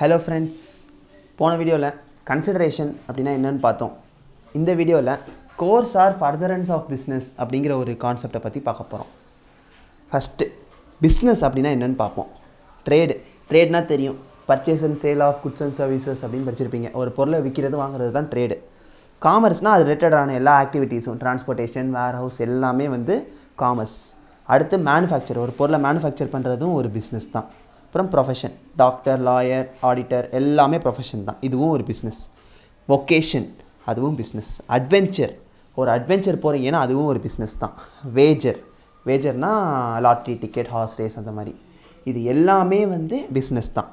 Hello friends, போன வீடியோவில் consideration அப்படின்னா என்னன்னு பார்த்தோம். இந்த வீடியோவில் course or furtherance of business அப்படிங்கிற ஒரு கான்செப்டை பற்றி பார்க்க போகிறோம். ஃபஸ்ட்டு பிஸ்னஸ் அப்படின்னா என்னென்னு பார்ப்போம். ட்ரேட்னா தெரியும், purchase and sale of goods and services அப்படின்னு படிச்சிருப்பீங்க. ஒரு பொருளை விற்கிறது வாங்குறது தான் ட்ரேடு. காமர்ஸ்னால் அது ரிலேட்டடான எல்லா ஆக்டிவிட்டீஸும், டிரான்ஸ்போர்ட்டேஷன், வேர் ஹவுஸ் எல்லாமே வந்து காமர்ஸ். அடுத்து மேனுஃபேக்சர், ஒரு பொருளை மேனுஃபேக்சர் பண்ணுறதும் ஒரு பிஸ்னஸ் தான். அப்புறம் ப்ரொஃபஷன், டாக்டர், லாயர், ஆடிட்டர் எல்லாமே ப்ரொஃபஷன் தான், இதுவும் ஒரு பிஸ்னஸ். வொக்கேஷன், அதுவும் பிஸ்னஸ். அட்வென்ச்சர், ஒரு அட்வென்ச்சர் போகிறீங்கன்னா அதுவும் ஒரு பிஸ்னஸ் தான். வேஜர்னால் லாட்ரி டிக்கெட், ஹார்ஸ் ரேஸ் அந்த மாதிரி, இது எல்லாமே வந்து பிஸ்னஸ் தான்.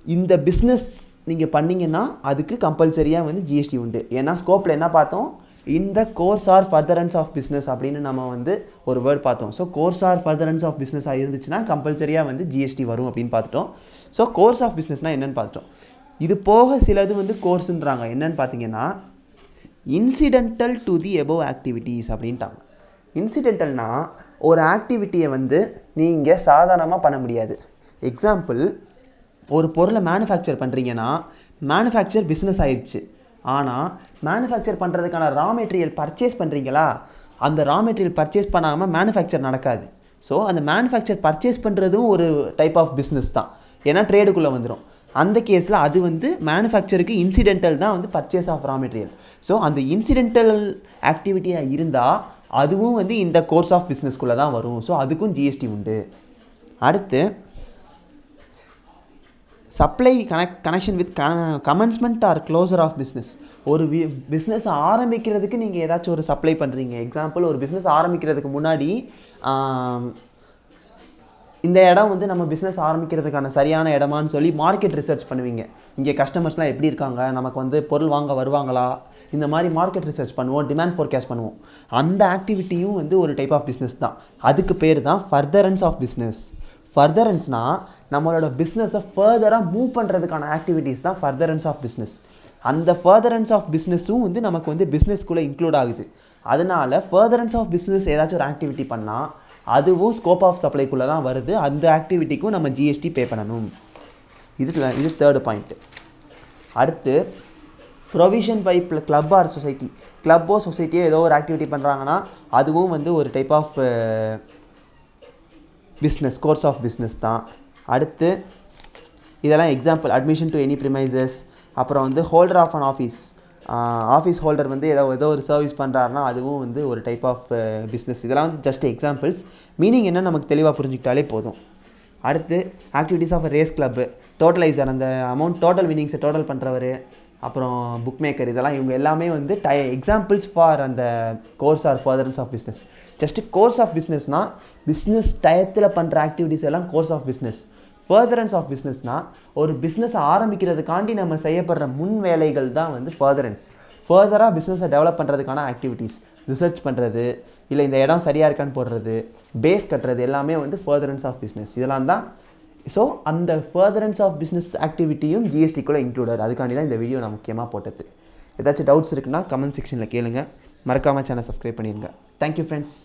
இந்த பிஸ்னஸ் நீங்கள் பண்ணிங்கன்னா அதுக்கு கம்பல்சரியாக வந்து ஜிஎஸ்டி உண்டு. ஏன்னா ஸ்கோப்பில் என்ன பார்த்தோம், இந்த course or furtherance of business அப்படின்னு நம்ம வந்து ஒரு வேர்ட் பார்த்தோம். So course or furtherance of பிஸ்னஸாக இருந்துச்சுன்னா கம்பல்சரியாக வந்து ஜிஎஸ்டி வரும் அப்படின்னு பார்த்துட்டோம். ஸோ கோர்ஸ் ஆஃப் பிஸ்னஸ்னால் என்னென்னு பார்த்துட்டோம். இது போக சிலது வந்து கோர்ஸுன்றாங்க. என்னென்னு பார்த்தீங்கன்னா incidental to the above activities அப்படின்ட்டாங்க. இன்சிடென்டல்னால் ஒரு ஆக்டிவிட்டியை வந்து நீங்கள் சாதாரணமாக பண்ண முடியாது. எக்ஸாம்பிள், ஒரு பொருளை மேனுஃபேக்சர் பண்ணுறீங்கன்னா மேனுஃபேக்சர் பிஸ்னஸ் ஆயிடுச்சு. ஆனால் மேனுஃபேக்சர் பண்ணுறதுக்கான ரா மெட்டீரியல் பர்ச்சேஸ் பண்ணுறீங்களா, அந்த ரா மெட்டீரியல் பர்ச்சேஸ் பண்ணாமல் மேனுஃபேக்சர் நடக்காது. ஸோ அந்த மேனுஃபேக்சர் பர்ச்சேஸ் பண்ணுறதும் ஒரு டைப் ஆஃப் பிஸ்னஸ் தான், ஏன்னா ட்ரேடுக்குள்ளே வந்துடும். அந்த கேஸில் அது வந்து மேனுஃபேக்சருக்கு இன்சிடென்டல் தான் வந்து purchase of raw material. So அந்த இன்சிடென்டல் ஆக்டிவிட்டியாக இருந்தால் அதுவும் வந்து இந்த கோர்ஸ் ஆஃப் பிஸ்னஸ்குள்ளே தான் வரும். ஸோ அதுக்கும் ஜிஎஸ்டி உண்டு. அடுத்து supply connection with commencement or closure of business. ஒரு பிஸ்னஸ் ஆரம்பிக்கிறதுக்கு நீங்கள் ஏதாச்சும் ஒரு சப்ளை பண்ணுறீங்க. எக்ஸாம்பிள், ஒரு பிஸ்னஸ் ஆரம்பிக்கிறதுக்கு முன்னாடி இந்த இடம் வந்து நம்ம பிஸ்னஸ் ஆரம்பிக்கிறதுக்கான சரியான இடமான்னு சொல்லி மார்க்கெட் ரிசர்ச் பண்ணுவீங்க. இங்கே கஸ்டமர்ஸ்லாம் எப்படி இருக்காங்க, நமக்கு வந்து பொருள் வாங்க வருவாங்களா, இந்த மாதிரி மார்க்கெட் ரிசர்ச் பண்ணுவோம், டிமாண்ட் ஃபோர்காஸ்ட் பண்ணுவோம். அந்த ஆக்டிவிட்டியும் வந்து ஒரு டைப் ஆஃப் பிஸ்னஸ் தான். அதுக்கு பேர் தான் ஃபர்தரன்ஸ் ஆஃப் பிஸ்னஸ். ஃபர்தரன்ஸ்னால் நம்மளோட பிஸ்னஸை ஃபர்தராக மூவ் பண்ணுறதுக்கான ஆக்டிவிட்டீஸ் தான் ஃபர்தரன்ஸ் ஆஃப் பிஸ்னஸ். அந்த ஃபர்தரன்ஸ் ஆஃப் பிஸ்னஸும் வந்து நமக்கு வந்து பிஸ்னஸ்குள்ளே இன்க்ளூட் ஆகுது. அதனால் ஃபர்தரன்ஸ் ஆஃப் பிஸ்னஸ் ஏதாச்சும் ஒரு ஆக்டிவிட்டி பண்ணால் அதுவும் ஸ்கோப் ஆஃப் சப்ளைக்குள்ளே தான் வருது. அந்த ஆக்டிவிட்டிக்கும் நம்ம ஜிஎஸ்டி பே பண்ணணும். இது தேர்டு பாயிண்ட்டு. அடுத்து provision by club or society. கிளப்போ சொசைட்டியோ ஏதோ ஒரு ஆக்டிவிட்டி பண்ணுறாங்கன்னா அதுவும் வந்து ஒரு type of business, course of business தான். அடுத்து இதெல்லாம் example, admission to any premises. அப்புறம் வந்து holder of an office holder வந்து ஏதோ ஒரு சர்வீஸ் பண்ணுறாருனா அதுவும் வந்து ஒரு டைப் ஆஃப் பிஸ்னஸ். இதெல்லாம் வந்து ஜஸ்ட் எக்ஸாம்பிள்ஸ். மீனிங் என்ன நமக்கு தெளிவாக புரிஞ்சுக்கிட்டாலே போதும். அடுத்து activities of race club, totaliser, அந்த அமௌண்ட் டோட்டல் வின்னிங்ஸை டோட்டல் பண்ணுறவர், அப்புறம் புக் மேக்கர், இதெல்லாம் இவங்க எல்லாமே வந்து எக்ஸாம்பிள்ஸ் ஃபார் அந்த course or furtherance of business. Just course of பிஸ்னஸ்னால் பிஸ்னஸ் டயத்தில் பண்ணுற ஆக்டிவிட்டீஸ் எல்லாம் course of business. Furtherance of பிஸ்னஸ்னால் ஒரு பிஸ்னஸ் ஆரம்பிக்கிறதுக்காண்டி நம்ம செய்யப்படுற முன் வேலைகள் தான் வந்து ஃபர்தரன்ஸ். ஃபர்தராக பிஸ்னஸை டெவலப் பண்ணுறதுக்கான ஆக்டிவிட்டீஸ், ரிசர்ச் பண்ணுறது, இல்லை இந்த இடம் சரியாக இருக்கான்னு போடுறது, பேஸ் கட்டுறது எல்லாமே வந்து ஃபர்தரன்ஸ் ஆஃப் பிஸ்னஸ். இதெல்லாம் தான். ஸோ அந்த ஃபர்தரன்ஸ் ஆஃப் பிஸ்னஸ் ஆக்டிவிட்டியும் ஜிஎஸ்டிக்குள்ளே இன்க்ளூடட். அதுக்காண்டி தான் இந்த வீடியோ நான் முக்கியமாக போட்டது. ஏதாச்சும் டவுட்ஸ் இருக்குன்னா கமெண்ட் செக்ஷனில் கேளுங்க. மறக்காமல் சேனல் சப்ஸ்கிரைப் பண்ணிடுங்க. Thank you friends.